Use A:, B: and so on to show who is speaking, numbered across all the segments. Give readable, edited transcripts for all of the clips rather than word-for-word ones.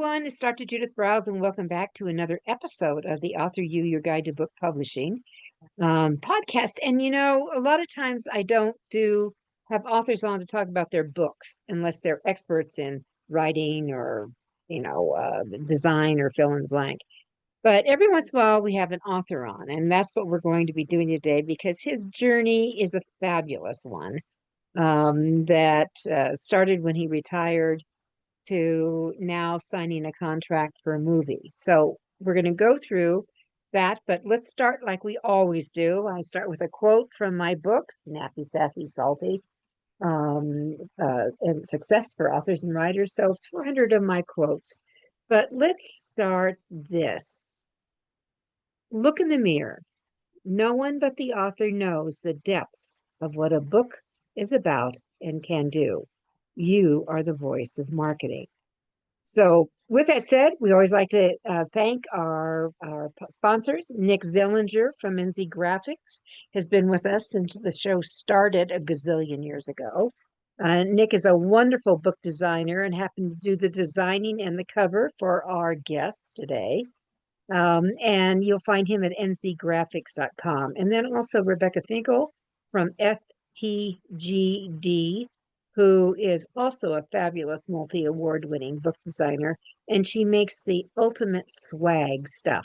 A: everyone. It's Dr. Judith Browse, and welcome back to another episode of the AuthorU-Your Guide to Book Publishing podcast. And a lot of times I don't have authors on to talk about their books unless they're experts in writing or design or fill in the blank. But every once in a while we have an author on, and that's what we're going to be doing today because his journey is a fabulous one that started when he retired to now signing a contract for a movie. So we're going to go through that, but let's start like we always do. I start with a quote from my book, Snappy, Sassy, Salty, and Success for Authors and Writers. So 400 of my quotes. But let's start this. Look in the mirror. No one but the author knows the depths of what a book is about and can do. You are the voice of marketing. So with that said, we always like to thank our sponsors. Nick Zillinger from NZ Graphics has been with us since the show started a gazillion years ago. Nick is a wonderful book designer and happened to do the designing and the cover for our guests today. And you'll find him at nzgraphics.com. And then also Rebecca Finkel from FTGD, who is also a fabulous multi-award-winning book designer, and she makes the ultimate swag stuff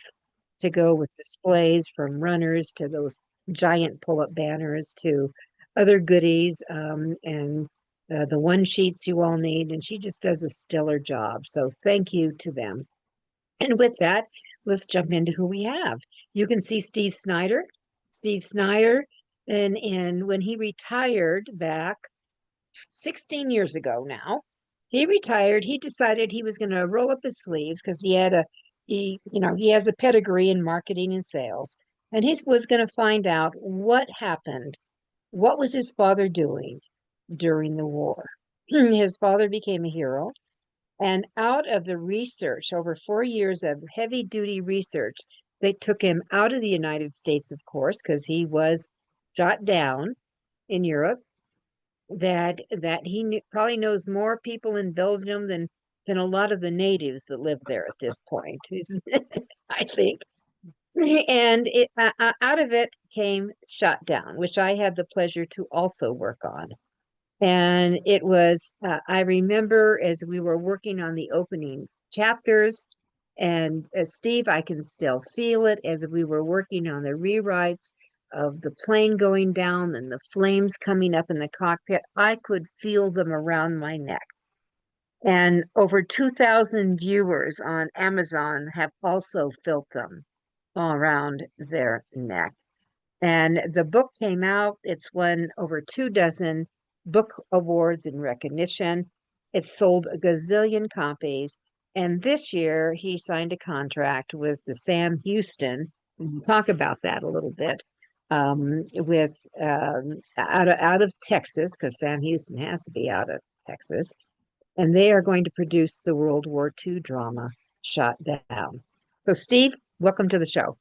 A: to go with displays, from runners to those giant pull-up banners to other goodies, and the one sheets you all need, and she just does a stellar job. So thank you to them. And with that, let's jump into who we have. You can see Steve Snyder. Steve Snyder, and when he retired back 16 years ago now, he retired. He decided he was going to roll up his sleeves because he has a pedigree in marketing and sales, and he was going to find out what happened. What was his father doing during the war? His father became a hero, and out of the research, over 4 years of heavy duty research, they took him out of the United States, of course, because he was shot down in Europe. That he probably knows more people in Belgium than a lot of the natives that live there at this point, I think. And out of it came Shot Down, which I had the pleasure to also work on. And it was, I remember as we were working on the opening chapters, and Steve, I can still feel it as we were working on the rewrites of the plane going down and the flames coming up in the cockpit. I could feel them around my neck. And over 2,000 viewers on Amazon have also felt them all around their neck. And the book came out. It's won over 24 book awards and recognition. It's sold a gazillion copies. And this year he signed a contract with the Sam Houston. We'll talk about that a little bit. With out of Texas, because Sam Houston has to be out of Texas, and they are going to produce the World War II drama Shot Down. So, Steve, welcome to the show.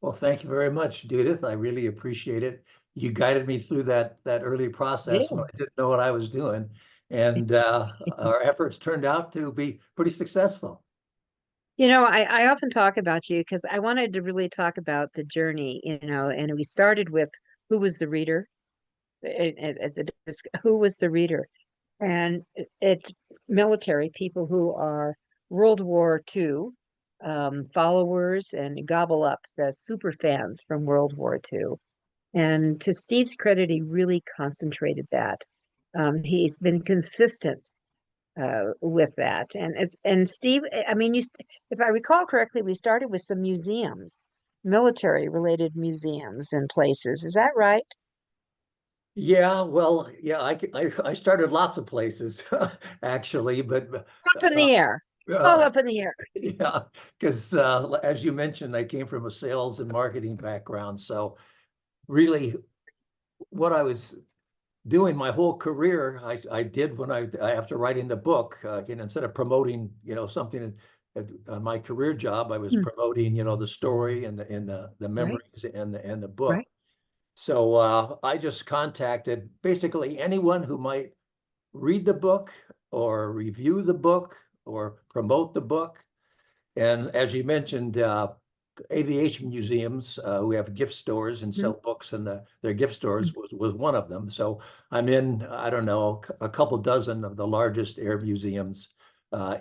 B: Well, thank you very much, Judith. I really appreciate it. You guided me through that early process when I didn't know what I was doing, and our efforts turned out to be pretty successful.
A: I often talk about you because I wanted to really talk about the journey, and we started with who was the reader, who was the reader, and it's military people who are World War II followers and gobble up the super fans from World War II. And to Steve's credit, he really concentrated that. He's been consistent with that. And Steve, I mean, if I recall correctly, we started with some museums, military-related museums and places. Is that right?
B: Yeah, well, yeah, I started lots of places actually, but
A: Up in the air. All up in the air.
B: Yeah, because as you mentioned, I came from a sales and marketing background, so really what I was doing my whole career, I did when after writing the book, instead of promoting, something on my career job, I was promoting, the story and the memories and the book.
A: Right.
B: So I just contacted basically anyone who might read the book or review the book or promote the book. And as you mentioned, aviation museums who have gift stores and sell books, and their gift stores was one of them. So I'm in, I don't know, a couple dozen of the largest air museums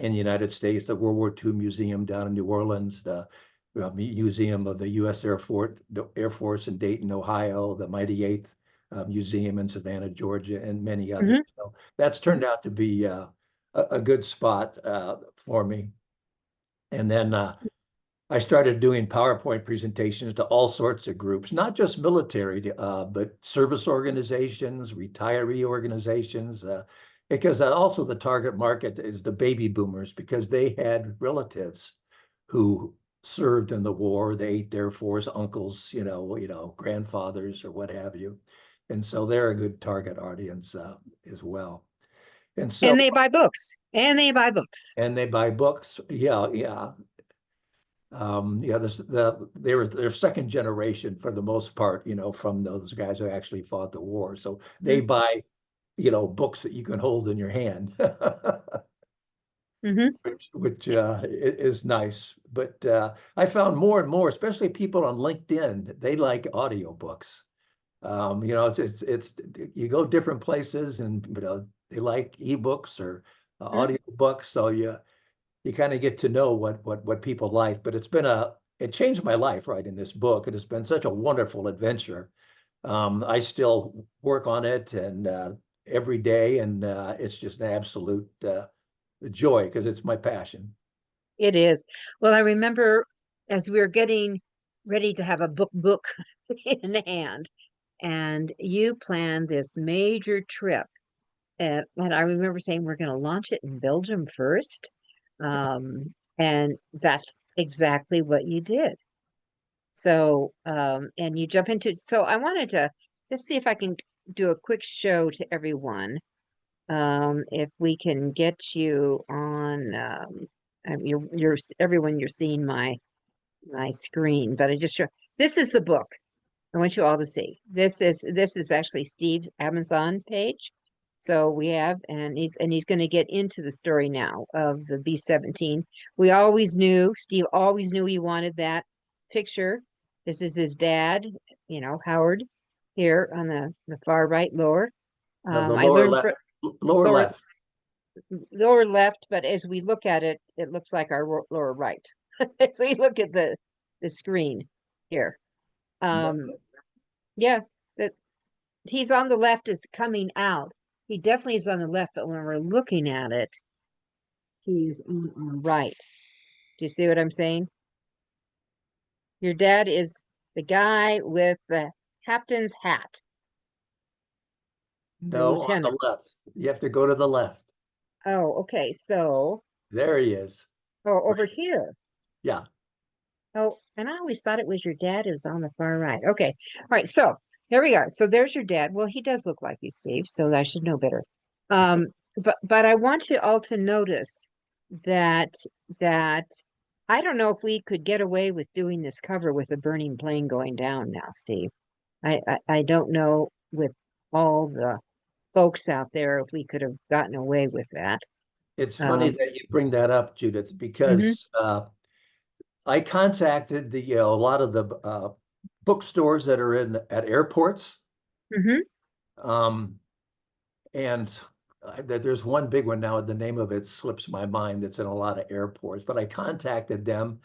B: in the United States, the World War II Museum down in New Orleans, the Museum of the U.S. Air Force in Dayton, Ohio, the Mighty Eighth Museum in Savannah, Georgia, and many others. So that's turned out to be a good spot for me. And then I started doing PowerPoint presentations to all sorts of groups, not just military, but service organizations, retiree organizations, because also the target market is the baby boomers, because they had relatives who served in the war. The 8th Air Force, uncles, grandfathers or what have you. And so they're a good target audience as well. And so,
A: And they buy books. And they buy books.
B: and they buy books. Yeah, yeah. They're second generation for the most part, from those guys who actually fought the war. So they buy, books that you can hold in your hand, which is nice. But I found more and more, especially people on LinkedIn, they like audiobooks. It's you go different places, and they like ebooks or audiobooks. So you kind of get to know what people like. But it changed my life writing this book. It has been such a wonderful adventure. I still work on it and every day, and it's just an absolute joy because it's my passion.
A: It is. Well, I remember as we were getting ready to have a book in hand, and you planned this major trip. And I remember saying we're going to launch it in Belgium first. And that's exactly what you did. So, and you jump into, so I wanted to, let's see if I can do a quick show to everyone. If we can get you on, everyone, you're seeing my screen, but this is the book. I want you all to see. This is actually Steve's Amazon page. So we have, and he's going to get into the story now of the B-17. Steve always knew he wanted that picture. This is his dad, Howard, here on the far right lower.
B: The
A: I
B: lower
A: learned
B: left,
A: from
B: lower left.
A: lower left, but as we look at it, it looks like our lower right. So you look at the screen here. Yeah, that he's on the left is coming out. He definitely is on the left, but when we're looking at it, he's on the right. Do you see what I'm saying? Your dad is the guy with the captain's hat, the
B: No, on the
A: lieutenant.
B: left. You have to go to the left.
A: Oh, okay. So,
B: There he is.
A: over here.
B: Yeah.
A: Oh, and I always thought it was your dad who was on the far right. Okay. All right. So here we are. So there's your dad. Well, he does look like you, Steve, so I should know better. Um, but I want you all to notice that that I don't know if we could get away with doing this cover with a burning plane going down now, Steve. I don't know with all the folks out there if we could have gotten away with that.
B: It's funny
A: Um,
B: that you bring that up, Judith,
A: mhm,
B: because I contacted a lot of the bookstores that are at airports.
A: mhm.
B: Um, and there's one big one now. The name of it slips my mind. That's in a lot of airports. But I contacted them,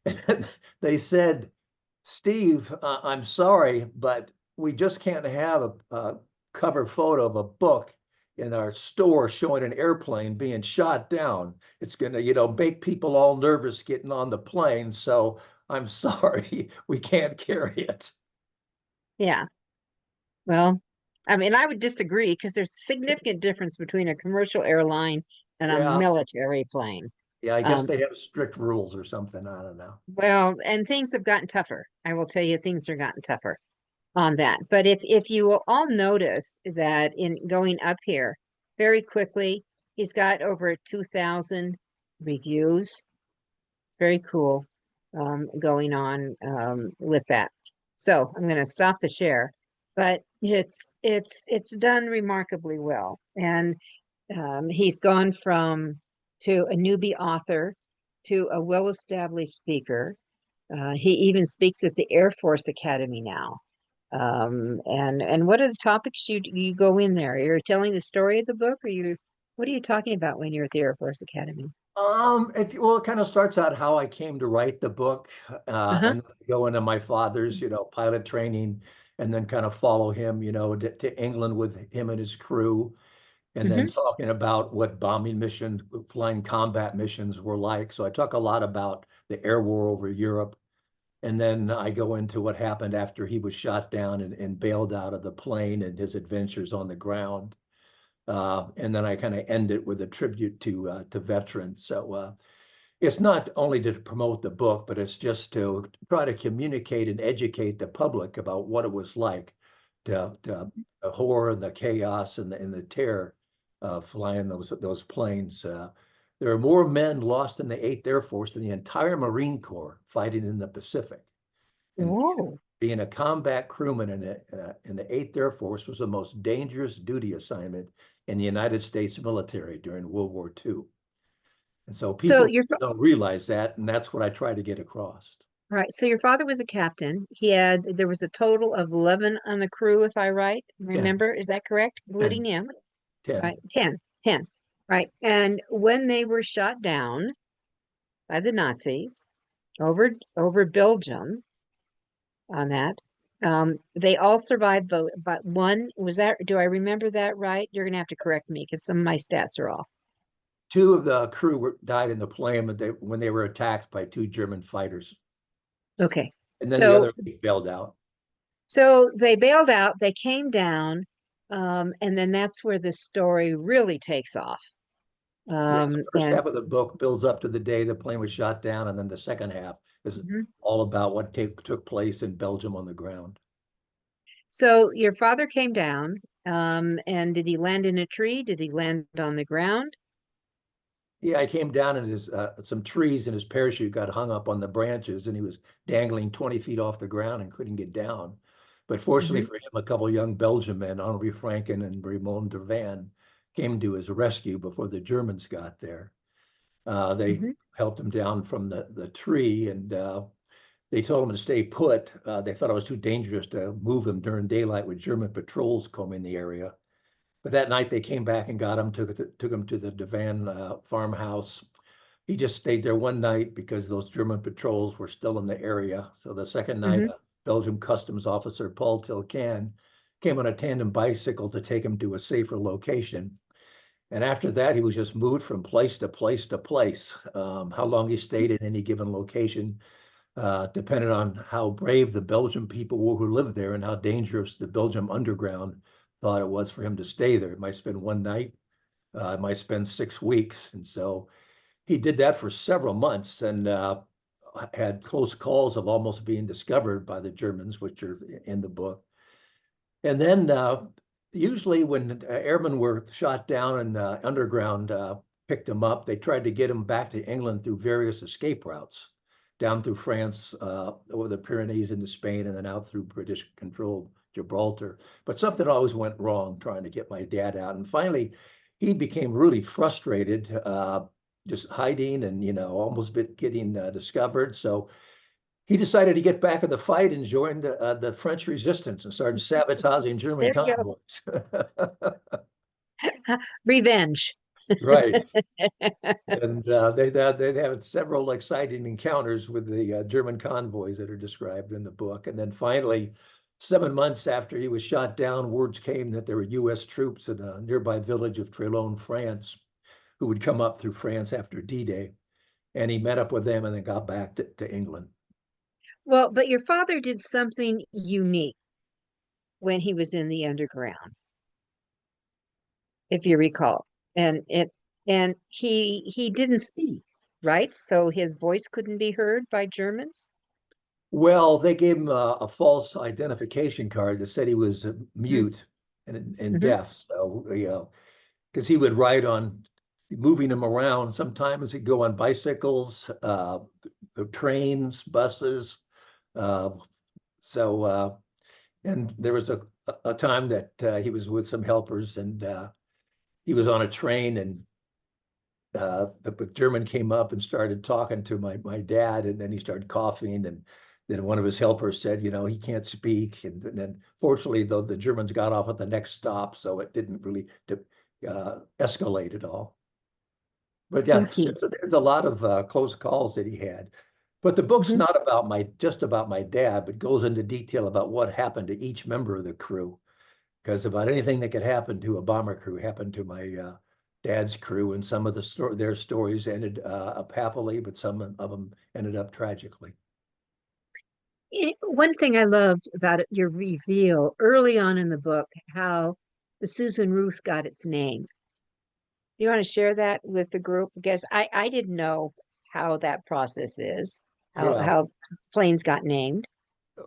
B: and they said, "Steve, I'm sorry, but we just can't have a cover photo of a book in our store showing an airplane being shot down. It's going to, make people all nervous getting on the plane. So I'm sorry, we can't carry it."
A: Yeah. Well, I mean, I would disagree because there's significant difference between a commercial airline and a
B: Yeah,
A: military plane.
B: yeah, I guess
A: Um,
B: they have strict rules or something. I don't know.
A: well, and things have gotten tougher. I will tell you, things are gotten tougher on that. But if you will all notice that in going up here very quickly, he's got over 2,000 reviews. It's very cool going on with that. So I'm going to stop the share, but it's done remarkably well, and he's gone from to a newbie author to a well-established speaker. He even speaks at the Air Force Academy now. And what are the topics you go in there? You're telling the story of the book, or what are you talking about when you're at the Air Force Academy?
B: It kind of starts out how I came to write the book,
A: Uh-huh.
B: and go into my father's, pilot training, and then kind of follow him, to England with him and his crew, and then
A: Hmm.
B: talking about what bombing missions, flying combat missions were like. So I talk a lot about the air war over Europe. And then I go into what happened after he was shot down and bailed out of the plane and his adventures on the ground. And then I kind of end it with a tribute to veterans. So it's not only to promote the book, but it's just to try to communicate and educate the public about what it was like, to the horror and the chaos and the terror of flying those planes. There are more men lost in the 8th Air Force than the entire Marine Corps fighting in the Pacific. And
A: Whoa.
B: being a combat crewman in the 8th Air Force was the most dangerous duty assignment in the United States military during World War II. And so
A: So
B: people don't realize that, and that's what I try to get across.
A: right. So your father was a captain. There was a total of 11 on the crew, if I
B: Ten,
A: remember. Is that correct? Including
B: ten,
A: him,
B: 10.
A: right? 10. Right. And when they were shot down by the Nazis over Belgium on that, they all survived, but one was that, do I remember that right? You're gonna have to correct me because some of my stats are off.
B: Two of the crew died in the plane when they were attacked by two German fighters.
A: Okay.
B: And then the
A: So
B: other bailed out.
A: So they bailed out, they came down, and then that's where the story really takes off.
B: Yeah, the first
A: And
B: half of the book builds up to the day the plane was shot down, and then the second half is
A: Mhm.
B: all about what took place in Belgium on the ground.
A: So your father came down, and did he land in a tree? Did he land on the ground?
B: Yeah, I came down and some trees and his parachute got hung up on the branches and he was dangling 20 feet off the ground and couldn't get down. But fortunately
A: Hmm.
B: for him, a couple of young Belgian men, Henri Franken and Raymond Dervan, came to his rescue before the Germans got there. They
A: Hmm.
B: helped him down from the tree, and they told him to stay put. They thought it was too dangerous to move him during daylight with German patrols combing the area. But that night they came back and got him, took him to the Devan farmhouse. He just stayed there one night because those German patrols were still in the area. So the second night,
A: Hmm.
B: a Belgian customs officer, Paul Tilcan, came on a tandem bicycle to take him to a safer location. And after that, he was just moved from place to place to place. How long he stayed in any given location depended on how brave the Belgian people were who lived there and how dangerous the Belgium underground thought it was for him to stay there. It might spend one night, it might spend 6 weeks. And so he did that for several months and had close calls of almost being discovered by the Germans, which are in the book. And then usually when airmen were shot down and the underground picked them up, they tried to get them back to England through various escape routes, down through France, over the Pyrenees into Spain, and then out through British-controlled Gibraltar. But something always went wrong trying to get my dad out. And finally, he became really frustrated, just hiding and, almost getting discovered. So he decided to get back in the fight and joined the French resistance and started sabotaging German
A: There you go.
B: convoys.
A: Revenge.
B: Right. And they had several exciting encounters with the German convoys that are described in the book. And then finally, 7 months after he was shot down, words came that there were U.S. troops in a nearby village of Trelone, France, who would come up through France after D-Day. And he met up with them and then got back to England.
A: Well, but your father did something unique when he was in the underground, if you recall. And he didn't speak, right? So his voice couldn't be heard by Germans.
B: Well, they gave him a false identification card that said he was mute and
A: Mm-hmm.
B: deaf. So, because he would ride on, moving him around. Sometimes he'd go on bicycles, the trains, buses. Uh, so, and there was a time that he was with some helpers and he was on a train and the German came up and started talking to my dad, and then he started coughing, and then one of his helpers said, he can't speak, and then fortunately, though, the Germans got off at the next stop, so it didn't really escalate at all. But yeah,
A: Spooky.
B: there's a lot of close calls that he had. But the book's
A: Mhm.
B: not about just about my dad, but goes into detail about what happened to each member of the crew. Because about anything that could happen to a bomber crew happened to my dad's crew, and some of their stories ended up happily, but some of them ended up tragically.
A: One thing I loved about it, your reveal early on in the book, how the Susan Ruth got its name. You want to share that with the group? Because I didn't know how that process is,
B: Yeah.
A: how planes got named.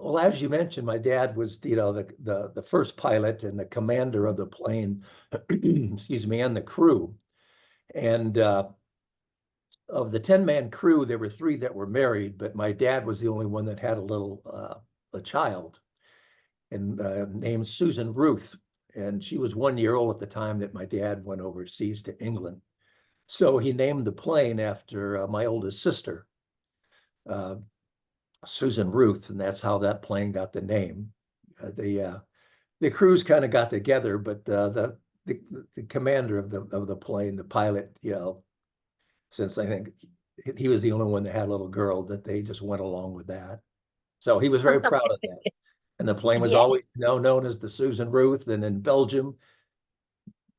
B: Well, as you mentioned, my dad was, the first pilot and the commander of the plane, excuse me, and the crew. And of the 10-man crew, there were 3 that were married, but my dad was the only one that had a child, and named Susan Ruth. And she was 1 year old at the time that my dad went overseas to England. So he named the plane after my oldest sister, uh, Susan Ruth, and that's how that plane got the name. The crews kind of got together, but the the commander of the plane, the pilot, since I think he was the only one that had a little girl, that they just went along with that. So he was very proud of that. And the plane was
A: Yeah.
B: always known as the Susan Ruth. And in Belgium,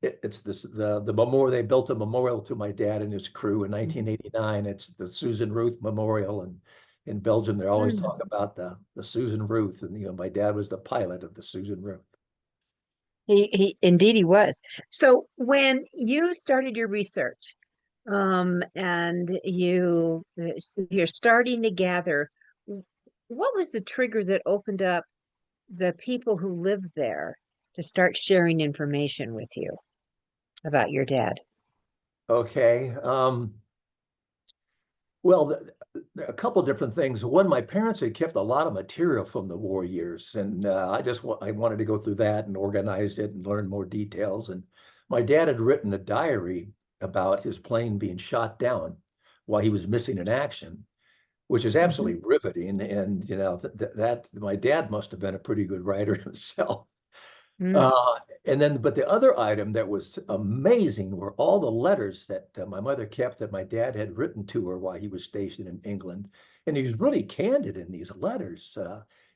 B: it's the memorial. They built a memorial to my dad and his crew in 1989. It's the Susan Ruth Memorial. And in Belgium, they're always
A: Mm.
B: talking about the Susan Ruth. And my dad was the pilot of the Susan Ruth.
A: He indeed he was. So when you started your research, and you're starting to gather, what was the trigger that opened up the people who live there to start sharing information with you about your dad?
B: Okay. Well, a couple different things. One, my parents had kept a lot of material from the war years, and I wanted to go through that and organize it and learn more details. And my dad had written a diary about his plane being shot down while he was missing in action, which is
A: Mhm.
B: absolutely riveting. And that my dad must have been a pretty good writer himself.
A: Mm.
B: Uh, and then, but the other item that was amazing were all the letters that my mother kept that my dad had written to her while he was stationed in England. And he was really candid in these letters.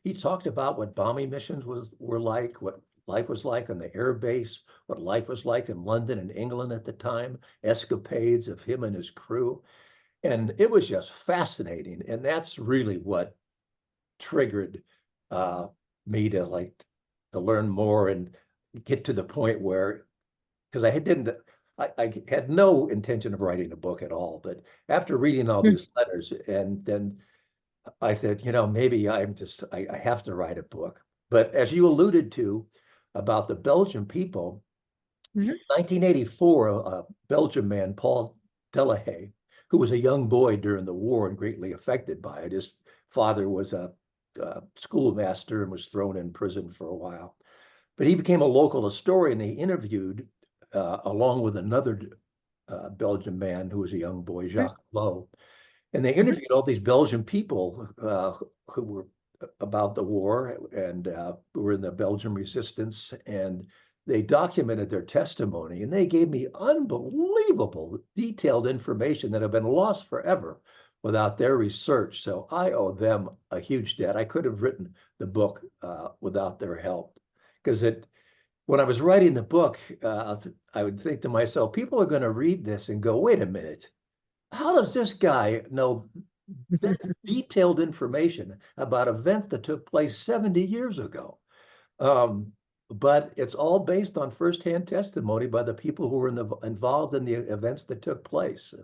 B: He talked about what bombing missions were like, what life was like on the air base, what life was like in London and England at the time, escapades of him and his crew. And it was just fascinating. And that's really what triggered uh, me to learn more and get to the point where, because I had no intention of writing a book at all, but after reading all
A: Mm.
B: these letters, and then I said, maybe I have to write a book. But as you alluded to about the Belgian people,
A: Mhm.
B: 1984, a Belgian man, Paul Delahaye, who was a young boy during the war and greatly affected by it. His father was a schoolmaster and was thrown in prison for a while. But he became a local historian. He interviewed, along with another Belgian man who was a young boy,
A: Mhm.
B: Jacques Lowe, and they
A: Mhm.
B: interviewed all these Belgian people who were about the war and who were in the Belgian resistance. And they documented their testimony, and they gave me unbelievable detailed information that have been lost forever without their research. So I owe them a huge debt. I could have written the book without their help, because when I was writing the book, I would think to myself, people are going to read this and go, wait a minute, how does this guy know this detailed information about events that took place 70 years ago? Um, but it's all based on firsthand testimony by the people who were involved in the events that took place.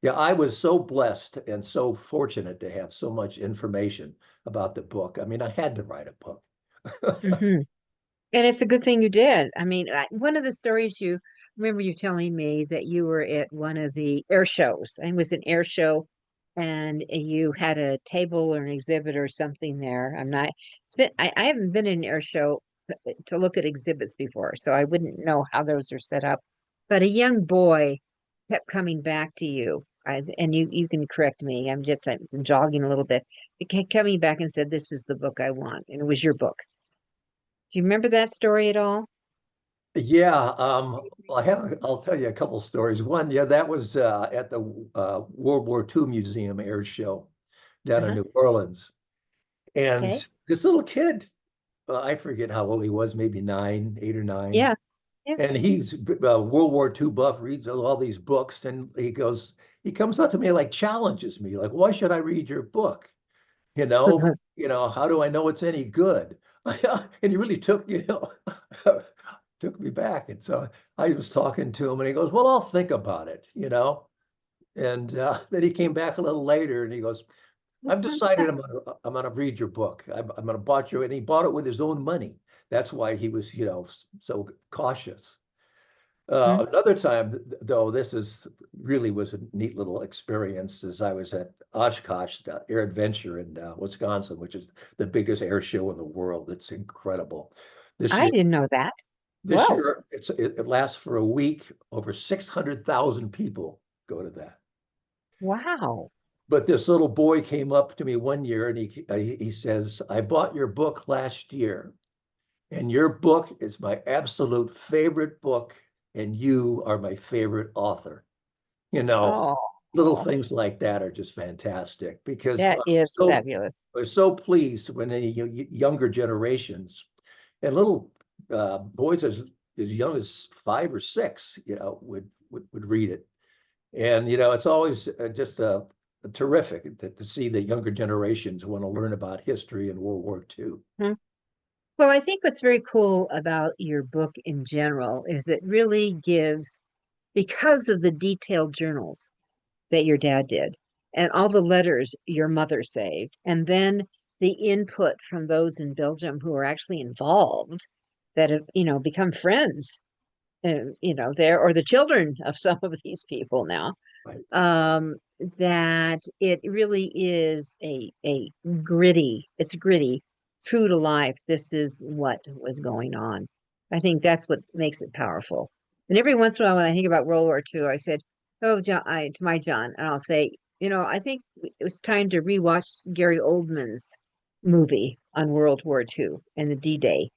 B: Yeah, I was so blessed and so fortunate to have so much information about the book. I mean, I had to write a book.
A: Mhm. And it's a good thing you did. I mean, one of the stories you remember you telling me that you were at one of the air shows, and it was an air show, and you had a table or an exhibit or something there. I haven't been in an air show to look at exhibits before, so I wouldn't know how those are set up. But a young boy kept coming back to you. And you can correct me. I'm jogging a little bit. It kept coming back and said, "This is the book I want," and it was your book. Do you remember that story at all?
B: Yeah, I'll tell you a couple stories. One, yeah, that was at the World War II Museum Air Show down in
A: Uh-huh.
B: New Orleans. And
A: Okay.
B: this little kid, I forget how old he was, maybe 8 or 9.
A: Yeah. Yeah.
B: And he's World War II buff, reads all these books, and he comes up to me like challenges me, like, why should I read your book? How do I know it's any good? And he really took me back. And so I was talking to him, and he goes, well, I'll think about it. And then he came back a little later, and he goes, I've decided I'm gonna read your book. I'm gonna bought you, and he bought it with his own money. That's why he was, so cautious.
A: Mhm.
B: Another time, though, this is really was a neat little experience. As I was at Oshkosh Air Adventure in Wisconsin, which is the biggest air show in the world. It's incredible. This
A: I
B: year,
A: didn't know that.
B: this
A: Whoa.
B: year it lasts for a week. Over 600,000 people go to that.
A: Wow.
B: But this little boy came up to me one year, and he says, "I bought your book last year, and your book is my absolute favorite book, and you are my favorite author." You know,
A: Oh,
B: little things like that are just fantastic because
A: that is fabulous.
B: we're so pleased when any younger generations and little boys as young as 5 or 6, would read it. And it's always just terrific to see the younger generations want to learn about history and World War II.
A: Hmm. Well, I think what's very cool about your book in general is it really gives, because of the detailed journals that your dad did and all the letters your mother saved, and then the input from those in Belgium who are actually involved that have, become friends, and, there, or the children of some of these people now,
B: Right.
A: um, that it really is a gritty, true to life. This is what was going on. I think that's what makes it powerful. And every once in a while, when I think about World War II, I said, "Oh, John," to my John, and I'll say, I think it was time to rewatch Gary Oldman's movie on World War II and the D-Day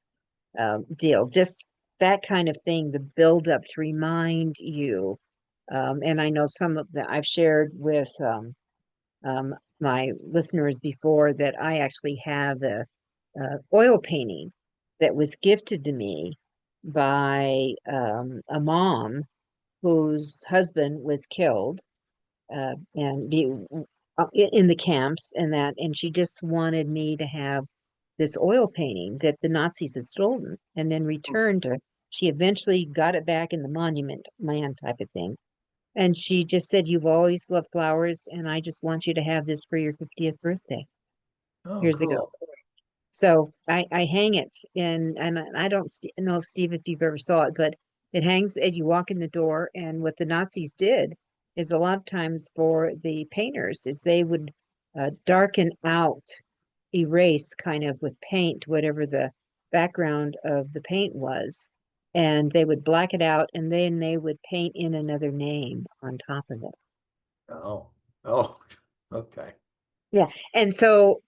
A: deal. Just that kind of thing, the build up to remind you. And I know some of that I've shared with my listeners before that I actually have a oil painting that was gifted to me by a mom whose husband was killed in the camps and that, and she just wanted me to have this oil painting that the Nazis had stolen and then returned to. She eventually got it back in the monument land type of thing. And she just said, "You've always loved flowers, and I just want you to have this for your 50th birthday
B: Oh,
A: years ago."
B: cool.
A: So I hang it in, and I don't know, Steve, if you've ever saw it, but it hangs as you walk in the door. And what the Nazis did is a lot of times for the painters is they would darken out, erase kind of with paint, whatever the background of the paint was, and they would black it out, and then they would paint in another name on top of it.
B: Oh, oh, okay.
A: Yeah. And so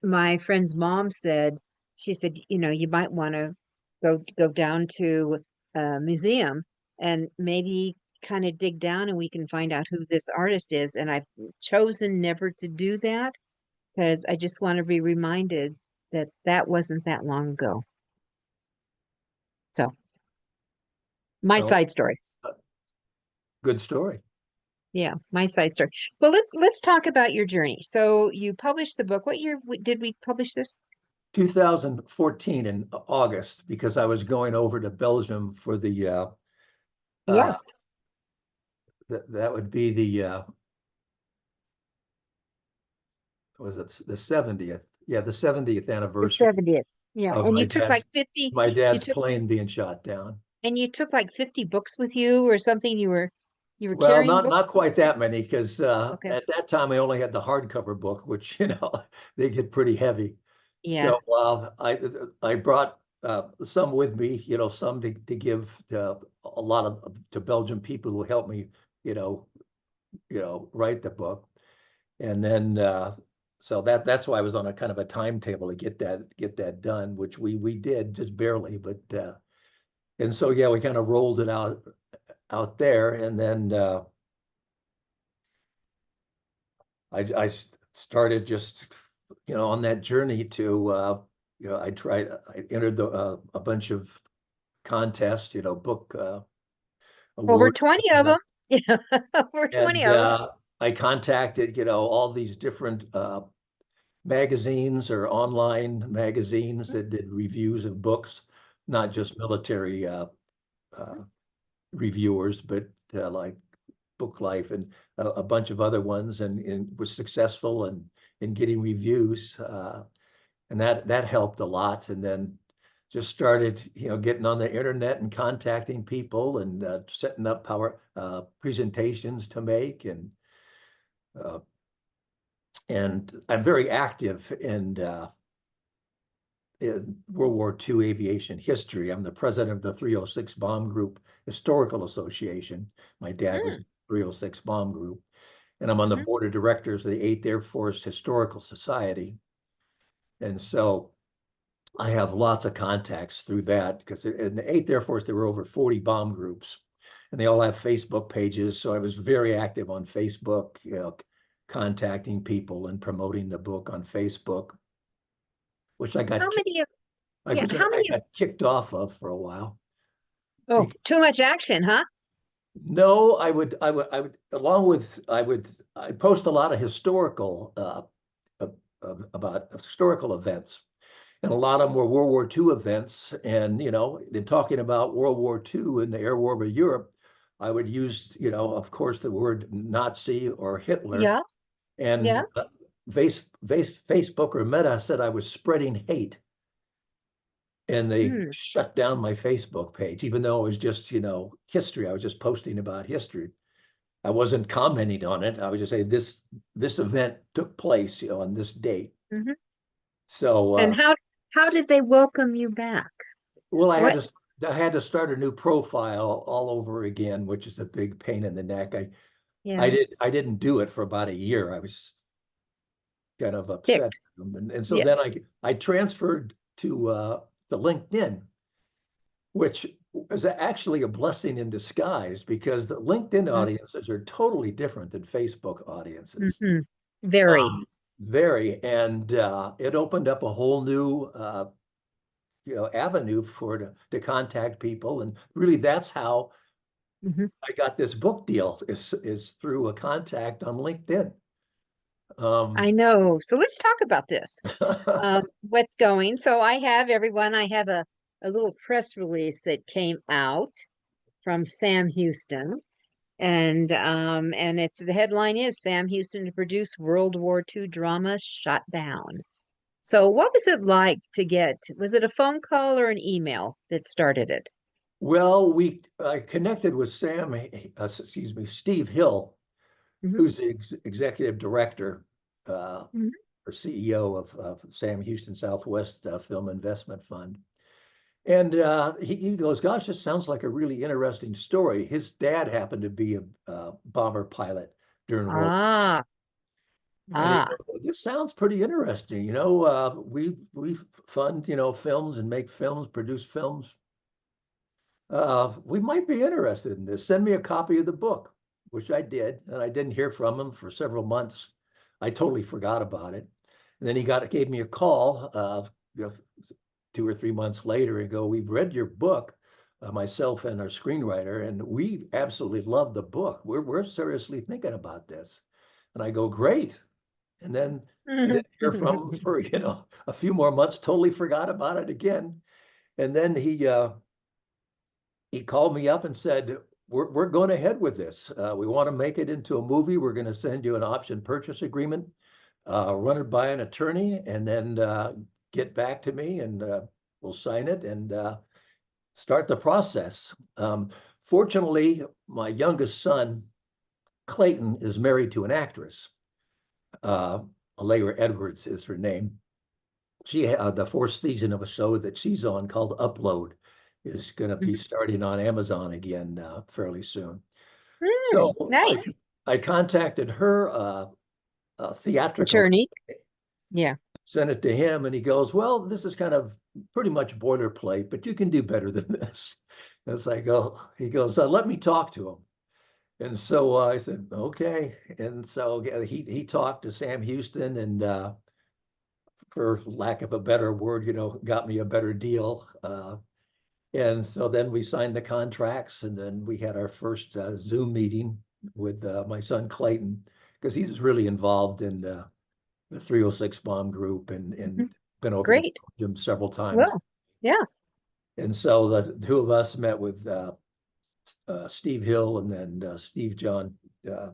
A: my friend's mom said, she said, you might want to go down to a museum and maybe kind of dig down and we can find out who this artist is. And I've chosen never to do that because I just want to be reminded that that wasn't that long ago. So my
B: Oh,
A: side story.
B: good story.
A: Yeah, my side story. Well, let's talk about your journey. So you published the book. What year did we publish this?
B: 2014 in August, because I was going over to Belgium for the uh
A: Yes.
B: that would be the was it the 70th? Yeah, the 70th
A: The
B: anniversary
A: 70th. Yeah.
B: of
A: And you took like 50,
B: my
A: you
B: dad's
A: took
B: plane being shot down.
A: and you took like 50 books with you or something. You were
B: Well,
A: carrying
B: not
A: books?
B: quite that many, because
A: Okay.
B: at that time I only had the hardcover book, which they get pretty heavy.
A: Yeah.
B: So I brought some with me, some to give to a lot of to Belgian people who helped me write the book. And then so that's why I was on a kind of a timetable to get that done, which we did just barely, but and so yeah, we kind of rolled it out there, and then I started just on that journey to I entered a bunch of contests, book
A: Over
B: awards,
A: 20 of them. Yeah, over 20
B: and
A: of them.
B: I contacted all these different magazines or online magazines that did reviews of books, not just military reviewers, but like Book Life and a bunch of other ones, and was successful in getting reviews, and that helped a lot. And then just started, getting on the internet and contacting people and setting up presentations to make, uh, and I'm very active in World War II aviation history. I'm the president of the 306 Bomb Group Historical Association. My dad was in
A: Mm,
B: the 306 Bomb Group, and I'm on the
A: mhm.
B: board of directors of the 8th Air Force Historical Society. And so I have lots of contacts through that, because in the 8th Air Force, there were over 40 bomb groups, and they all have Facebook pages. So I was very active on Facebook, contacting people and promoting the book on Facebook, which I
A: How
B: got
A: many of,
B: I,
A: yeah,
B: which
A: how
B: I
A: many,
B: got kicked off of for a while.
A: oh, too much action, huh?
B: No, along with, I post a lot of historical, about historical events. And a lot of them were World War II events. And, in talking about World War II and the air war of Europe, I would use, of course, the word Nazi or Hitler.
A: Yeah, yeah.
B: And Facebook or Meta said I was spreading hate. And they
A: Mm,
B: shut down my Facebook page, even though it was just, history. I was just posting about history. I wasn't commenting on it. I was just saying this event took place, on this date.
A: mhm.
B: So,
A: And how did they welcome you back?
B: well,
A: What?
B: I had to start a new profile all over again, which is a big pain in the neck.
A: Yeah,
B: I didn't do it for about a year. I was kind of upset.
A: picked.
B: And so then
A: Yes.
B: I transferred to the LinkedIn, which is actually a blessing in disguise, because the LinkedIn
A: Mm,
B: audiences are totally different than Facebook audiences.
A: mhm. Very.
B: Very, and it opened up a whole new avenue to contact people, and really that's how
A: Mhm.
B: I got this book deal, is through a contact on LinkedIn. Um,
A: I know. So let's talk about this. What's going. So I have a little press release that came out from Sam Houston. And it's the headline is Sam Houston to produce World War II drama shot down. So what was it like to was it a phone call or an email that started it?
B: well, I connected with Steve Hill,
A: Hmm.
B: who's the executive director, uh,
A: Hmm.
B: or CEO of Sam Houston Southwest Film Investment Fund. And he goes, "Gosh, this sounds like a really interesting story." His dad happened to be a bomber pilot during World.
A: Ah,
B: And he
A: ah.
B: goes, "This sounds pretty interesting. We fund, films and make films, produce films. We might be interested in this. Send me a copy of the book," which I did, and I didn't hear from him for several months. I totally forgot about it. And then he gave me a call, 2 or 3 months later, and go, "We've read your book, myself and our screenwriter, and we absolutely love the book. We're seriously thinking about this." And I go, "Great." And then I didn't hear from him for, a few more months, totally forgot about it again. And then he called me up and said, we're going ahead with this. We want to make it into a movie. We're going to send you an option purchase agreement, run it by an attorney, and then get back to me, and we'll sign it and start the process." Fortunately, my youngest son, Clayton, is married to an actress. Uh, Allegra Edwards is her name. She the fourth season of a show that she's on called Upload is going to be starting on Amazon again fairly soon. So
A: Nice.
B: I contacted her theatrical,
A: Attorney. Yeah.
B: sent it to him, and he goes, "Well, this is kind of pretty much boilerplate, but you can do better than this." As I go, he goes, "Let me talk to him." And so I said, "Okay." And so yeah, he talked to Sam Houston, and for lack of a better word, got me a better deal. And so then we signed the contracts, and then we had our first Zoom meeting with my son Clayton, because he's really involved in the 306 bomb group, and
A: Mhm.
B: been over to
A: Great.
B: Belgium several times.
A: Well, yeah.
B: And so the two of us met with Steve Hill, and then Steve John uh,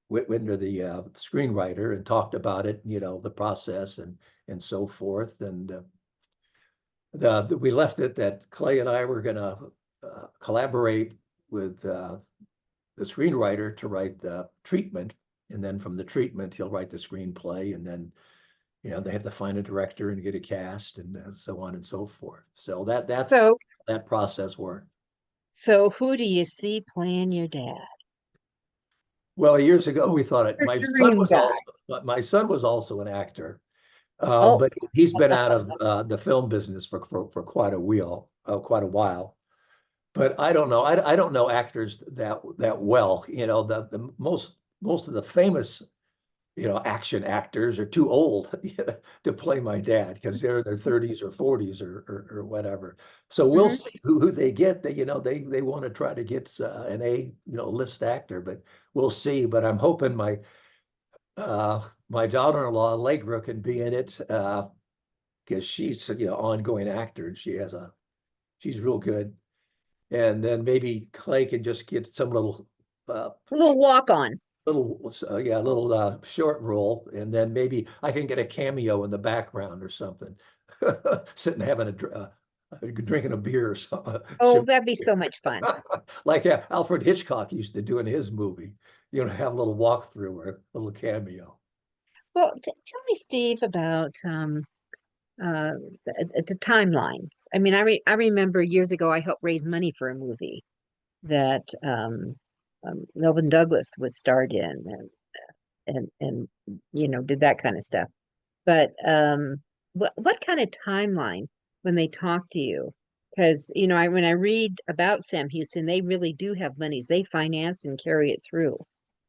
B: Whitwinder, the screenwriter, and talked about it, the process and so forth. And we left it that Clay and I were going to collaborate with the screenwriter to write the treatment, and then from the treatment he'll write the screenplay, and then they have to find a director and get a cast, and so on and so forth. So that's
A: So,
B: that process worked.
A: so who do you see playing your dad?
B: Well, years ago we thought it.
A: Your dream guy.
B: My son was also an actor,
A: Oh,
B: but he's been out of the film business for quite a while. But I don't know. I don't know actors that well. The most of the famous action actors are too old to play my dad, because they're in their 30s or 40s or whatever. So we'll
A: mhm.
B: see who they get. They want to try to get an list actor, but we'll see. But I'm hoping my daughter-in-law Allegra can be in it, because she's ongoing actor, and she's real good. And then maybe Clay can just get some uh,
A: A little walk on.
B: little short role, and then maybe I can get a cameo in the background or something, sitting having drinking a beer or something.
A: Oh, that'd be so much fun.
B: Like Alfred Hitchcock used to do in his movie, have a little walkthrough or a little cameo.
A: Well, tell me, Steve, about uh, the timelines. I mean, I remember years ago I helped raise money for a movie that Melvin Douglas was starred in, and did that kind of stuff. But what kind of timeline when they talk to you? Because when I read about Sam Houston, they really do have monies. They finance and carry it through.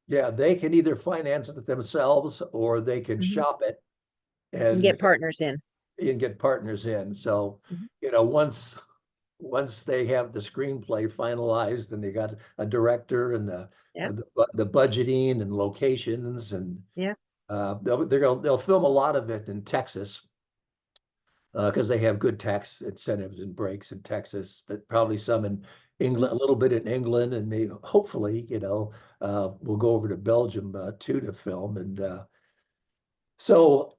B: Yeah, they can either finance it themselves, or they can
A: Hmm.
B: shop it
A: And
B: and
A: get partners in.
B: get partners in. So,
A: Mhm.
B: once they have the screenplay finalized, and they got a director, and
A: Yeah,
B: the budgeting and locations, and
A: yeah.
B: they'll film a lot of it in Texas, because they have good tax incentives and breaks in Texas, but probably some in
A: Mhm.
B: England, a little bit in England, and maybe hopefully, we'll go over to Belgium too to film. And so,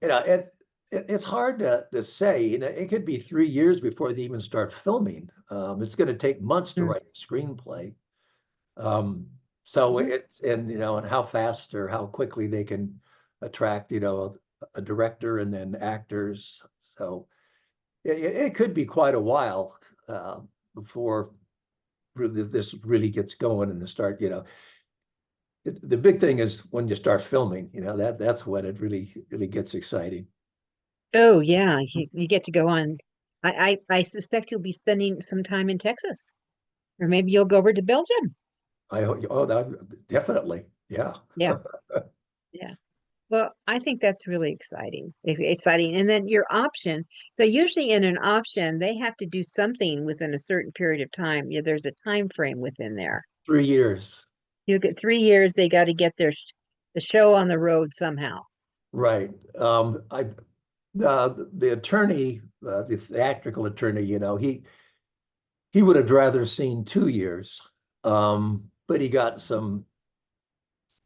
B: it's hard to say. It could be 3 years before they even start filming. It's going to take months to write a screenplay. Um, so
A: Mhm.
B: it's and how fast or how quickly they can attract a director and then actors. So it could be quite a while before this really gets going, and the start. The big thing is when you start filming. That's when it really gets exciting.
A: Oh yeah, you get to go on. I suspect you'll be spending some time in Texas, or maybe you'll go over to Belgium.
B: That definitely, yeah.
A: Yeah, yeah. Well, I think that's really exciting. Exciting. And then your option. So usually in an option, they have to do something within a certain period of time. Yeah, there's a time frame within there.
B: 3 years,
A: You get 3 years, they got to get the show on the road somehow.
B: right? The attorney, the theatrical attorney, he would have rather seen 2 years, but he got some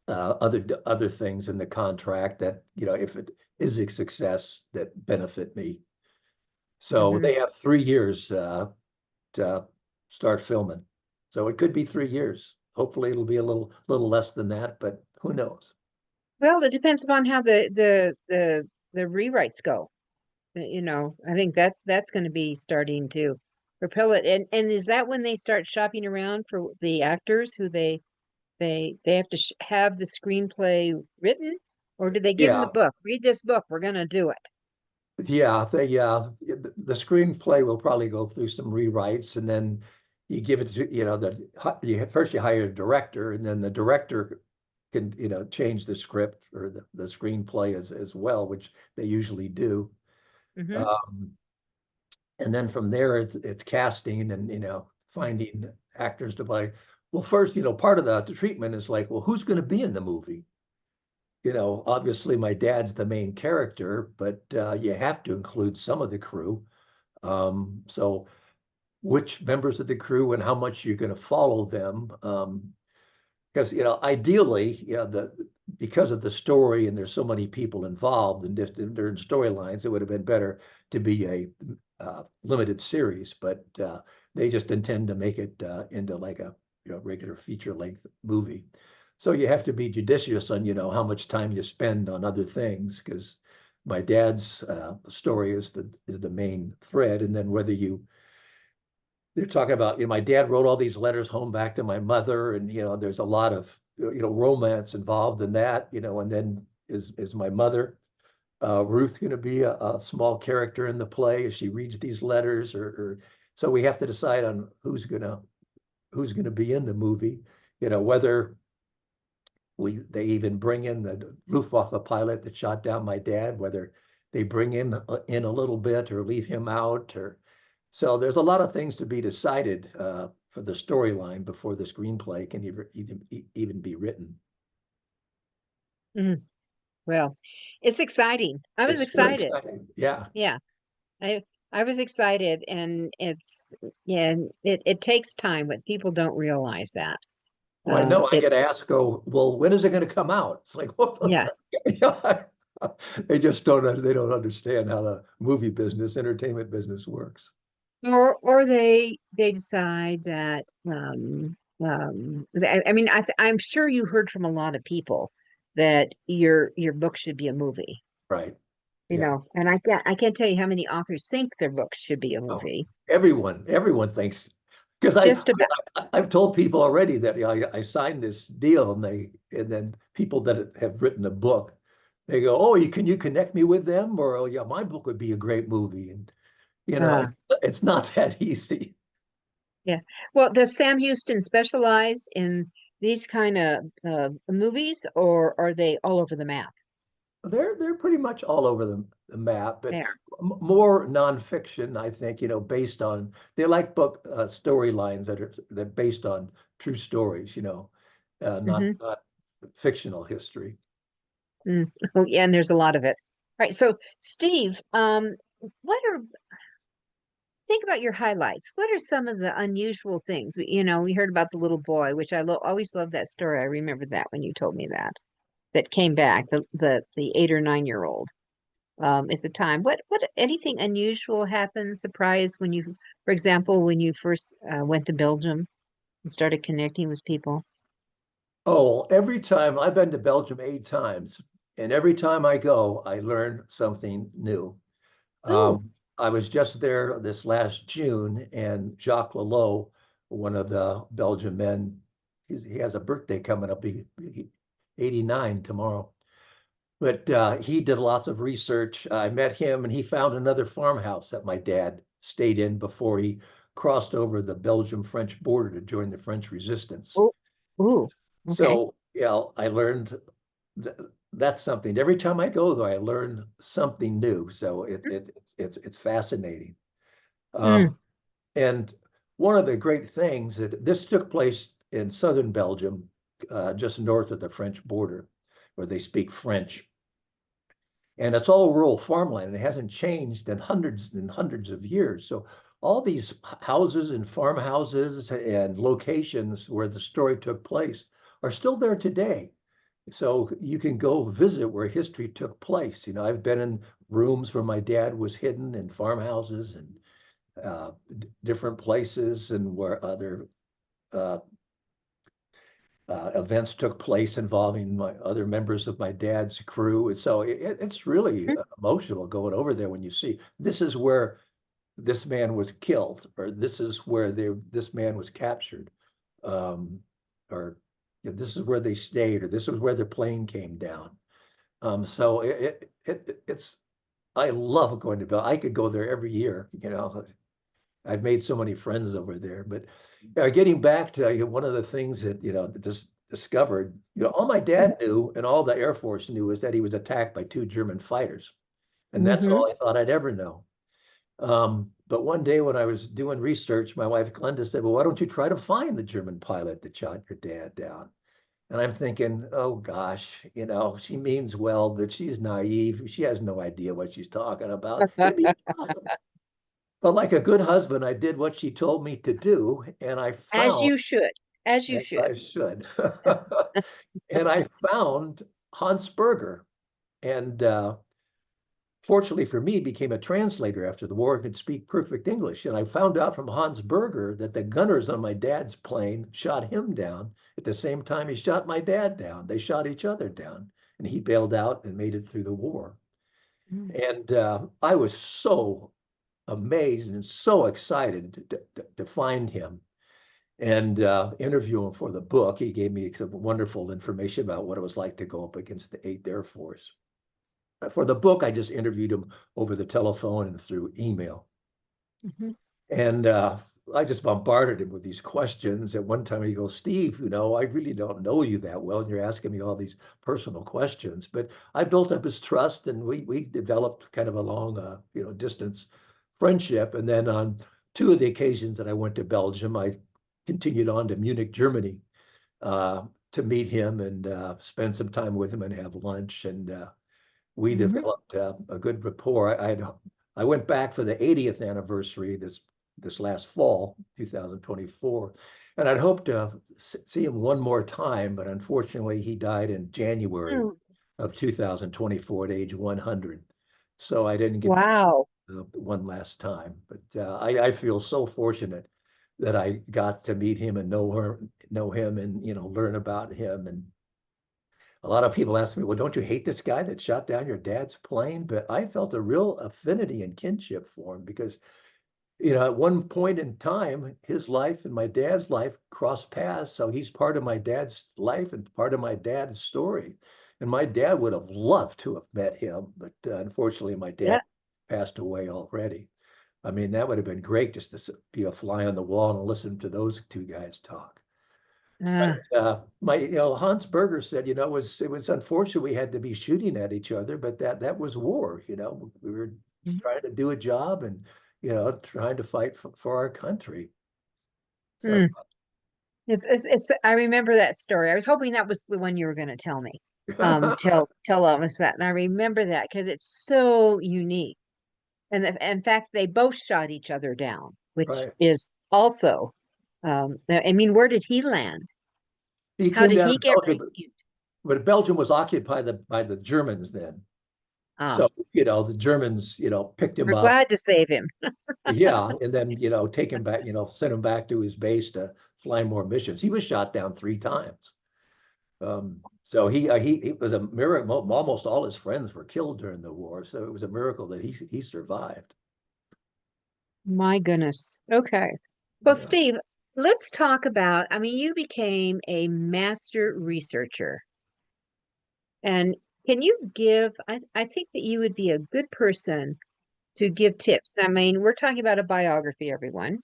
B: other things in the contract that if it is a success, that benefit me. So
A: Hmm.
B: they have 3 years to start filming. So it could be 3 years. Hopefully, it'll be a little less than that, but who knows?
A: Well, it depends upon how the rewrites go. I think that's going to be starting to propel it. And is that when they start shopping around for the actors who they they have to have the screenplay written, or do they give them the
B: Yeah,
A: book? Read this book. We're gonna do it.
B: yeah, the screenplay will probably go through some rewrites, and then you give it to, first you hire a director, and then the director can, change the script or the screenplay as well, which they usually do.
A: Hmm.
B: Um, and then from there, it's casting and, finding actors to play. Well, first, part of the treatment is like, well, who's going to be in the movie? Obviously my dad's the main character, but you have to include some of the crew. So which members of the crew and how much you're going to follow them. Because, ideally, because of the story and there's so many people involved in different storylines, it would have been better to be a limited series, but they just intend to make it into like a regular feature length movie. So you have to be judicious on how much time you spend on other things, because my dad's story is the main thread, and then whether they're talking about, my dad wrote all these letters home back to my mother, and there's a lot of romance involved in that, and then is my mother Ruth going to be a small character in the play as she reads these letters, or so we have to decide on who's gonna be in the movie, whether they even bring in the Luftwaffe pilot that shot down my dad, whether they bring him in a little bit or leave him out, or so there's a lot of things to be decided for the storyline before the screenplay can even be written.
A: Mm. Well, it's exciting. I was
B: It's very
A: excited.
B: exciting. Yeah.
A: Yeah, I I was excited, and yeah, and it takes time, but people don't realize that.
B: Well, I know I
A: It
B: get asked, well, when is it going to come out? It's like, what?
A: Yeah.
B: They just they don't understand how the movie business, entertainment business works.
A: Or they decide that I mean I'm sure you heard from a lot of people that your book should be a movie,
B: Right.
A: you
B: Yeah.
A: know, and I can't tell you how many authors think their books should be a
B: Oh,
A: movie.
B: everyone thinks, because
A: Just about.
B: I've told people already that I signed this deal, and then people that have written a book, they go, oh, can you connect me with them? Or, oh yeah, my book would be a great movie. And
A: uh
B: it's not that easy.
A: yeah. Well, does Sam Houston specialize in these kind of movies, or are they all over the map?
B: They're pretty much all over the map, but
A: There.
B: more nonfiction, I think, based on, they like book storylines that based on true stories, not
A: Mm-hmm.
B: fictional history.
A: Mm. Oh, yeah, and there's a lot of it. Right. So, Steve, what are think about your highlights. What are some of the unusual things? We heard about the little boy, which I always love that story. I remember that when you told me that came back, the 8 or 9 year old at the time. What anything unusual happened, surprise when you, for example, when you first went to Belgium and started connecting with people?
B: Oh, well, every time I've been to Belgium 8 times, and every time I go, I learn something new.
A: Oh,
B: I was just there this last June, and Jacques Lelot, one of the Belgian men, he has a birthday coming up. He 89 tomorrow. But he did lots of research. I met him, and he found another farmhouse that my dad stayed in before he crossed over the Belgium-French border to join the French resistance.
A: oh, ooh, okay.
B: So, I learned th that's something. Every time I go there, I learn something new. So it's fascinating.
A: Mm,
B: Um, and one of the great things that this took place in southern Belgium, just north of the French border, where they speak French. And it's all rural farmland, and it hasn't changed in hundreds and hundreds of years. So all these houses and farmhouses and locations where the story took place are still there today. So you can go visit where history took place. I've been in rooms where my dad was hidden, in farmhouses and different places, and where other uh, events took place involving my other members of my dad's crew. And so it's really
A: mm,
B: emotional going over there when you see this is where this man was killed, or this is where this man was captured, um, or this is where they stayed, or this is where the plane came down. So it's, I love going to Belgium. I could go there every year, I've made so many friends over there. But getting back to one of the things that, just discovered, all my dad knew and all the Air Force knew is that he was attacked by 2 German fighters. And that's
A: Mm-hmm.
B: all I thought I'd ever know. But one day when I was doing research, my wife Glenda said, well, why don't you try to find the German pilot that shot your dad down? And I'm thinking, oh gosh, she means well, but she's naive. She has no idea what she's talking about. It'd be awesome. But like a good husband, I did what she told me to do, and I
A: As
B: found,
A: you should. As you
B: as
A: should.
B: I should, and I found Hans Berger, and fortunately for me, became a translator after the war and could speak perfect English. And I found out from Hans Berger that the gunners on my dad's plane shot him down at the same time he shot my dad down. They shot each other down, and he bailed out and made it through the war.
A: Mm.
B: And I was so amazed and so excited to find him and interview him for the book. He gave me some wonderful information about what it was like to go up against the 8th Air Force. For the book, I just interviewed him over the telephone and through email.
A: Mm-hmm.
B: And I just bombarded him with these questions. At one time, he goes, Steve, I really don't know you that well, and you're asking me all these personal questions. But I built up his trust, and we developed kind of a long, distance friendship. And then on 2 of the occasions that I went to Belgium, I continued on to Munich, Germany, to meet him and spend some time with him and have lunch. And we
A: Mm-hmm.
B: developed a good rapport. I went back for the 80th anniversary this last fall, 2024, and I'd hoped to see him one more time, but unfortunately, he died in January
A: Mm.
B: of 2024 at age 100. So I didn't get
A: Wow.
B: one last time. But I feel so fortunate that I got to meet him and know him, and learn about him. And a lot of people ask me, well, don't you hate this guy that shot down your dad's plane? But I felt a real affinity and kinship for him because, at one point in time, his life and my dad's life crossed paths. So he's part of my dad's life and part of my dad's story. And my dad would have loved to have met him, but unfortunately, my dad
A: Yeah.
B: passed away already. I mean, that would have been great just to be a fly on the wall and listen to those 2 guys talk.
A: Ah.
B: Hans Berger said, it was unfortunate we had to be shooting at each other, but that was war. We were
A: Mhm.
B: trying to do a job and trying to fight for our country. So
A: Mm. I remember that story. I was hoping that was the one you were going to tell me. Tell us that. And I remember that because it's so unique. And in fact, they both shot each other down, which
B: right,
A: is also, I mean, where did he land?
B: he
A: How
B: came
A: did
B: down
A: he
B: to
A: get
B: Belgium,
A: rescued?
B: but Belgium was occupied by the Germans then.
A: Ah,
B: So the Germans picked him
A: we're
B: up.
A: glad to save him.
B: Yeah, and then take him back, send him back to his base to fly more missions. He was shot down 3 times. So he was a miracle. Almost all his friends were killed during the war, so it was a miracle that he survived.
A: My goodness. Okay. Well,
B: Yeah.
A: Steve, let's talk about, I mean, you became a master researcher. And can you I think that you would be a good person to give tips. I mean, we're talking about a biography, everyone.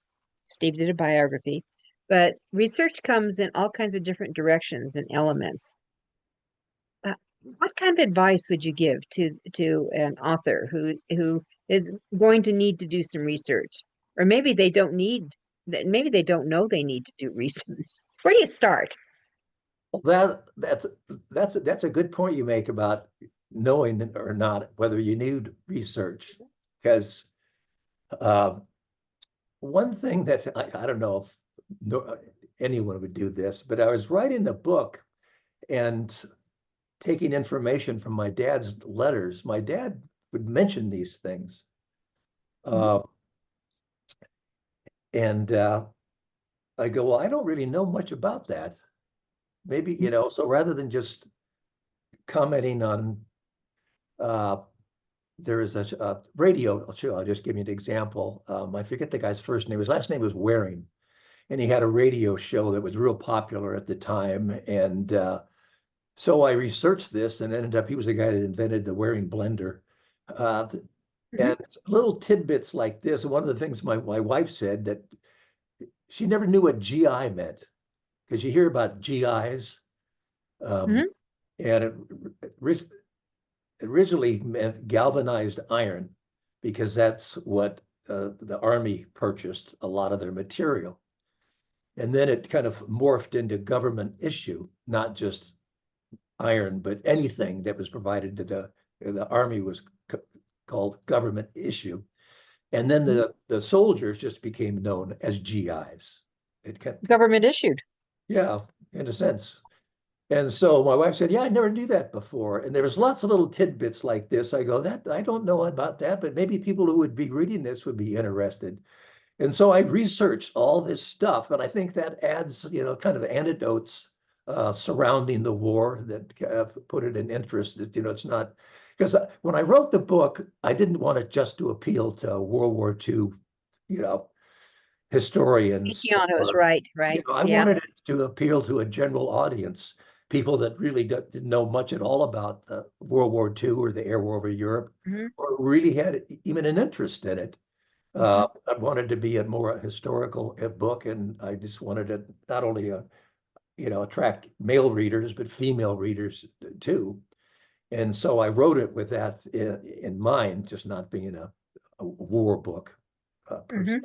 A: Steve did a biography, but research comes in all kinds of different directions and elements. What kind of advice would you give to an author who is going to need to do some research, or maybe they don't need that? Maybe they don't know they need to do research. Where do you start?
B: Well, that's a good point you make about knowing or not whether you need research, because one thing that I don't know if anyone would do this, but I was writing the book and taking information from my dad's letters. My dad would mention these things.
A: Mhm.
B: Uh, and I go, well, I don't really know much about that. Maybe, so rather than just commenting on, uh, there is a radio show, I'll just give you an example. I forget the guy's first name. His last name was Waring. and he had a radio show that was real popular at the time. And so I researched this and ended up, he was the guy that invented the wearing blender.
A: Mhm.
B: And little tidbits like this. One of the things my wife said that she never knew what GI meant, because you hear about GIs,
A: Mhm.
B: and it originally meant galvanized iron, because that's what the Army purchased a lot of their material. And then it kind of morphed into government issue, not just iron, but anything that was provided to the Army was called government issue. And then
A: Mhm.
B: the soldiers just became known as GIs. It kept,
A: Government issued.
B: yeah, in a sense. And so my wife said, "Yeah, I never knew that before." And there was lots of little tidbits like this. I go, "That I don't know about that, but maybe people who would be reading this would be interested." And so I researched all this stuff, and I think that adds, kind of anecdotes surrounding the war that put it in interest. That it's not, because when I wrote the book, I didn't want it just to appeal to World War II, you know, historians,
A: Aficionados,
B: or
A: right, right.
B: I
A: Yeah.
B: wanted it to appeal to a general audience, people that really didn't know much at all about World War II or the air war over Europe,
A: Mhm.
B: or really had even an interest in it.
A: Mhm.
B: I wanted to be a more historical book, and I just wanted to not only attract male readers, but female readers too. And so I wrote it with that in mind, just not being a war book per se.
A: Mhm.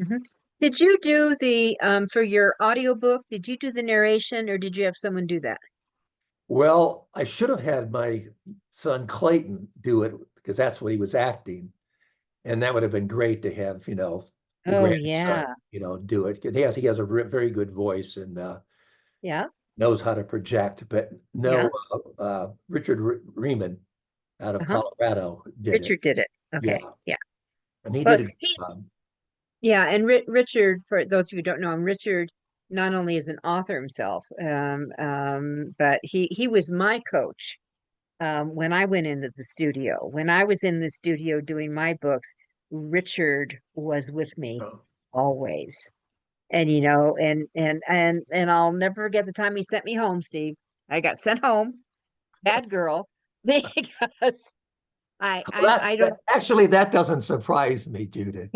A: Mhm. Did you do the for your audiobook, did you do the narration or did you have someone do that?
B: Well, I should have had my son Clayton do it, because that's what he was acting. And that would have been great to have, the
A: Oh
B: grandson,
A: yeah.
B: do it. He has a very good voice, and
A: Yeah.
B: knows how to project. But
A: Yeah.
B: no, Richard Riemann out of
A: Uh-huh.
B: Colorado did it.
A: Richard did it.
B: Yeah,
A: Okay. Yeah.
B: and he
A: Well,
B: did it.
A: he yeah, and Richard, for those of you who don't know him, Richard not only is an author himself, but he was my coach when I went into the studio. When I was in the studio doing my books, Richard was with me always. And I'll never forget the time he sent me home, Steve. I got sent home, bad girl, because I don't
B: Actually, that doesn't surprise me, Judith.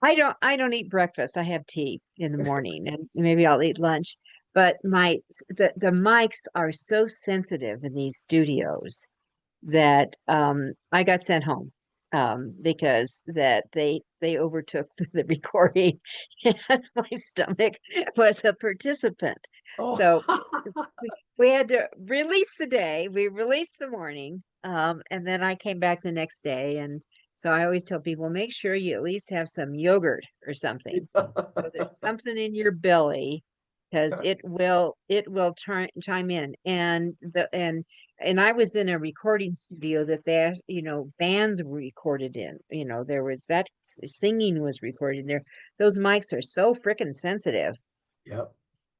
A: I don't eat breakfast. I have tea in the morning and maybe I'll eat lunch. But the mics are so sensitive in these studios that I got sent home because that they overtook the recording and my stomach was a participant.
B: Oh,
A: So we had to release the day. We released the morning, and then I came back the next day. And so I always tell people, make sure you at least have some yogurt or something. So there's something in your belly because it will chime in. And I was in a recording studio that bands were recorded in. There was that singing was recorded there. Those mics are so freaking sensitive.
B: yep.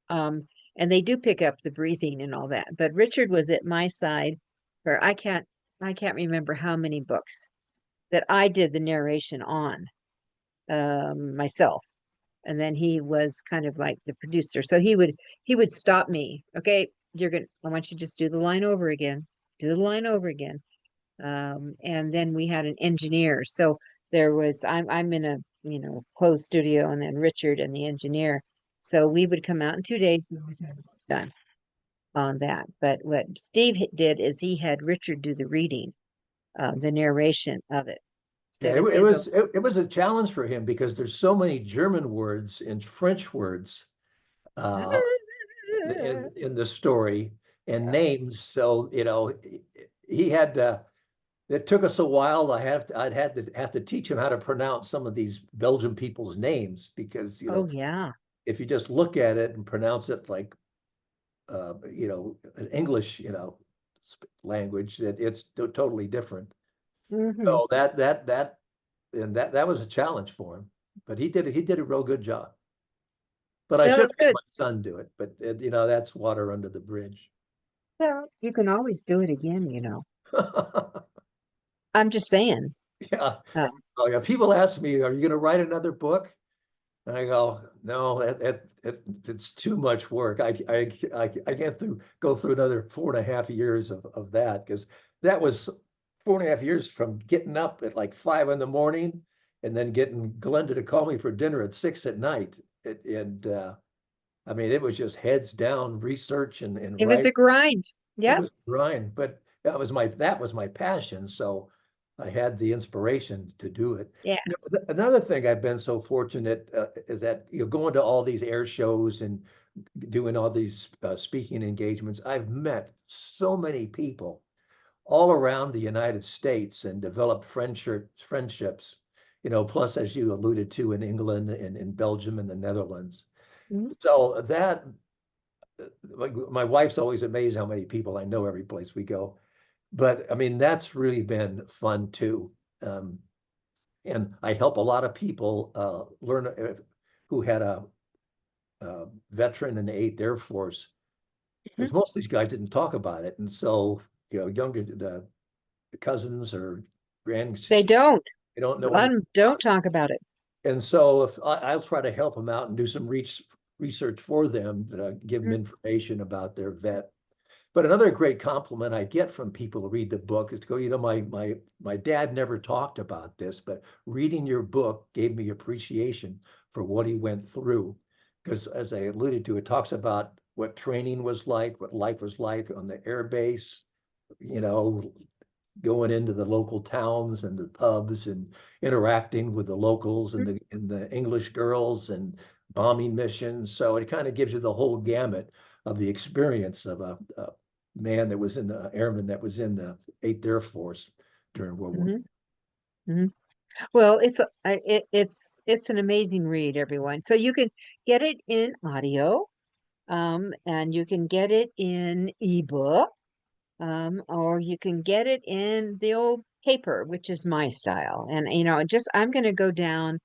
A: Um, and they do pick up the breathing and all that. But Richard was at my side for I can't remember how many books that I did the narration on myself. And then he was kind of like the producer. So he would stop me. Okay, I want you to just do the line over again. Do the line over again. And then we had an engineer. So I'm in a closed studio, and then Richard and the engineer. So we would come out in 2 days. We always had the book done on that. But what Steve did is he had Richard do the reading, the narration of it
B: Yeah,
A: instead
B: it,
A: of
B: it
A: his own.
B: was it, it was a challenge for him, because there's so many German words and French words uh, in the story, and
A: Yeah.
B: names. So he had to. It took us a while. I'd have to teach him how to pronounce some of these Belgian people's names, because
A: Oh yeah.
B: if you just look at it and pronounce it like an English language, that it's totally different.
A: Hmm.
B: So that was a challenge for him, but he did a real good job. But I
A: Well,
B: should
A: it's
B: have had
A: good.
B: my son do it, but that's water under the bridge.
A: Well, you can always do it again. I'm just saying.
B: Yeah.
A: Um,
B: Oh, yeah. People ask me, are you going to write another book? And I go, no, it's too much work. I can't go through another 4.5 years of that, because that was 4.5 years from getting up at like 5 in the morning and then getting Glenda to call me for dinner at 6 at night. I mean, it was just heads down research and
A: it was
B: write.
A: a grind.
B: It
A: Yep.
B: was grind, but that was my passion. So I had the inspiration to do it.
A: Yeah.
B: Another thing I've been so fortunate is that going to all these air shows and doing all these speaking engagements. I've met so many people all around the United States and developed friendships. Plus, as you alluded to, in England and in Belgium and the Netherlands.
A: Mhm.
B: So that my wife's always amazed how many people I know every place we go. But I mean, that's really been fun too. Um, and I help a lot of people learn who had a veteran in the 8th Air Force,
A: Mhm.
B: because most of these guys didn't talk about it. And so, younger the cousins or grands,
A: They don't.
B: they don't know anything.
A: Don't talk about it.
B: And so if I'll try to help them out and do some research for them, give them
A: Mhm.
B: information about their vet. But another great compliment I get from people who read the book is to go, my dad never talked about this, but reading your book gave me appreciation for what he went through. Because as I alluded to, it talks about what training was like, what life was like on the air base, you know, going into the local towns and the pubs and interacting with the locals and the English girls and bombing missions. So it kind of gives you the whole gamut of the experience of a man that was in the airman that was in the 8th Air Force during World War.
A: Mhm. Mhm. Well, it's an amazing read, everyone. So you can get it in audio, and you can get it in ebook, or you can get it in the old paper, which is my style. And just I'm going to go down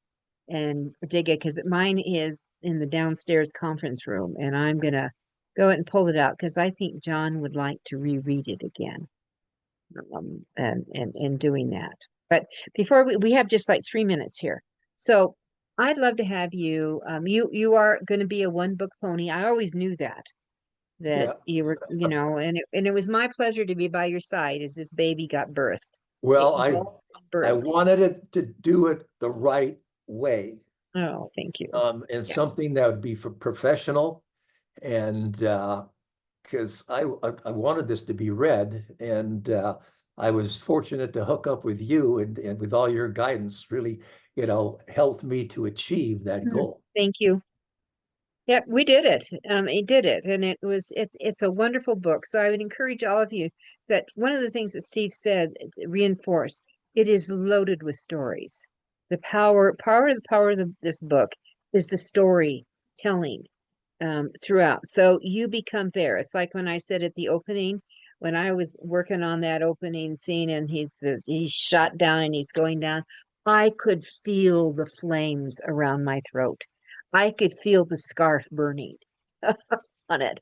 A: and dig it because mine is in the downstairs conference room, and I'm going to go and pull it out because I think John would like to reread it again, and doing that. But before we have just like 3 minutes here. So I'd love to have you. You are going to be a one book pony. I always knew that
B: Yeah.
A: you were, and it was my pleasure to be by your side as this baby got birthed. It
B: Well,
A: got
B: I
A: birthed.
B: wanted it to do it the right way,
A: Oh, thank you.
B: and
A: Yeah.
B: something that would be for professional, and because I wanted this to be read, and I was fortunate to hook up with you, and with all your guidance, really, helped me to achieve that goal.
A: Thank you. Yep, we did it. It did it, and it's a wonderful book. So I would encourage all of you that one of the things that Steve said reinforce it is loaded with stories. The power of this book is the storytelling throughout. So you become there. It's like when I said at the opening, when I was working on that opening scene, and he's shot down and he's going down. I could feel the flames around my throat. I could feel the scarf burning on it,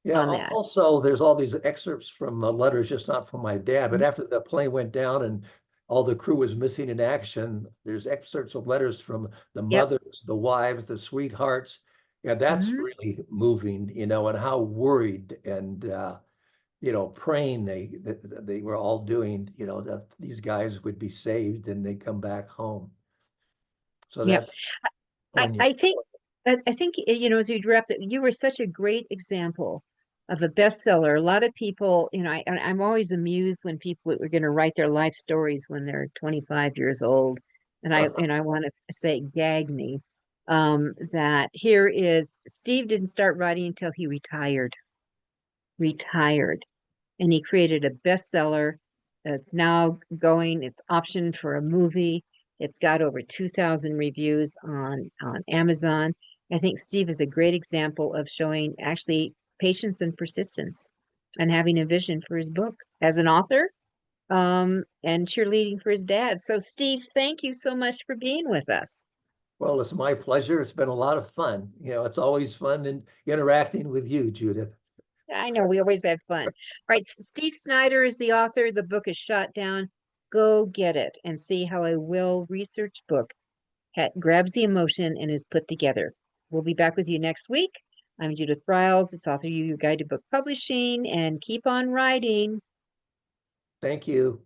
B: Yeah,
A: on that.
B: also, there's all these excerpts from letters, just not from my dad, but after the plane went down and all the crew was missing in action, there's excerpts of letters from the
A: Yep.
B: mothers, the wives, the sweethearts. Yeah, that's
A: Mhm.
B: really moving, and how worried and praying that they were all doing, that these guys would be saved and they come back home. So
A: Yep.
B: that's
A: I,
B: poignant.
A: I think I think as you wrapped it, you were such a great example of a bestseller. A lot of people, I'm always amused when people are going to write their life stories when they're 25 years old, and I want to say gag me. That here is Steve didn't start writing until he retired, and he created a bestseller that's now going. It's optioned for a movie. It's got over 2,000 reviews on Amazon. I think Steve is a great example of showing actually patience and persistence and having a vision for his book as an author, and cheerleading for his dad. So, Steve, thank you so much for being with us.
B: Well, it's my pleasure. It's been a lot of fun. It's always fun in interacting with you, Judith.
A: I know we always have fun. All right, Steve Snyder is the author. The book is Shot Down. Go get it and see how a well-researched book grabs the emotion and is put together. We'll be back with you next week. I'm Judith Briles. It's AuthorU, your guide to book publishing, and keep on writing.
B: Thank you.